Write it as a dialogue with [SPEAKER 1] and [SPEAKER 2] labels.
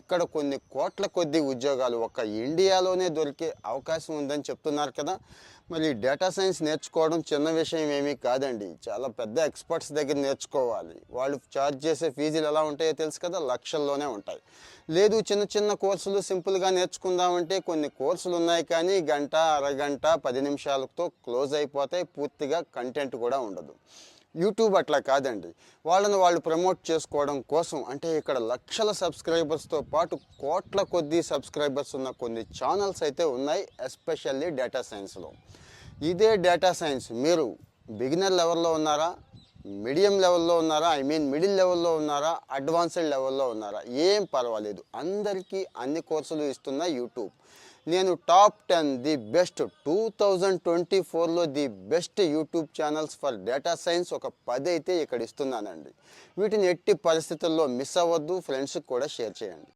[SPEAKER 1] ఇక్కడ కొన్ని కోట్ల కొద్ది ఉద్యోగాలు ఒక్క ఇండియాలోనే దొరికే అవకాశం ఉందని చెప్తున్నారు కదా. మరి డేటా సైన్స్ నేర్చుకోవడం చిన్న విషయం ఏమీ కాదండి. చాలా పెద్ద ఎక్స్పర్ట్స్ దగ్గర నేర్చుకోవాలి. వాళ్ళు ఛార్జ్ చేసే ఫీజులు ఎలా ఉంటాయో తెలుసు కదా, లక్షల్లోనే ఉంటాయి. లేదు చిన్న చిన్న కోర్సులు సింపుల్గా నేర్చుకుందామంటే కొన్ని కోర్సులు ఉన్నాయి, కానీ గంట అరగంట 10 నిమిషాలతో క్లోజ్ అయిపోతాయి. పూర్తిగా కంటెంట్ కూడా ఉండదు. యూట్యూబ్ అట్లా కాదండి. వాళ్ళని వాళ్ళు ప్రమోట్ చేసుకోవడం కోసం, అంటే ఇక్కడ లక్షల సబ్స్క్రైబర్స్తో పాటు కోట్ల కొద్ది సబ్స్క్రైబర్స్ ఉన్న కొన్ని ఛానల్స్ అయితే ఉన్నాయి, ఎస్పెషల్లీ డేటా సైన్స్లో. ఇదే డేటా సైన్స్ మీరు బిగినర్ లెవెల్లో ఉన్నారా, మీడియం లెవెల్లో ఉన్నారా, మిడిల్ లెవెల్లో ఉన్నారా, అడ్వాన్స్డ్ లెవెల్లో ఉన్నారా, ఏం పర్వాలేదు, అందరికీ అన్ని కోర్సులు ఇస్తున్న యూట్యూబ్. నేను టాప్ 10 ది బెస్ట్ 2024లో the best YouTube channels for data science ఒక 10 అయితే ఇక్కడ ఇస్తున్నానండి. వీటిని ఎట్టి పరిస్థితుల్లో మిస్ అవ్వద్దు, ఫ్రెండ్స్కి కూడా షేర్ చేయండి.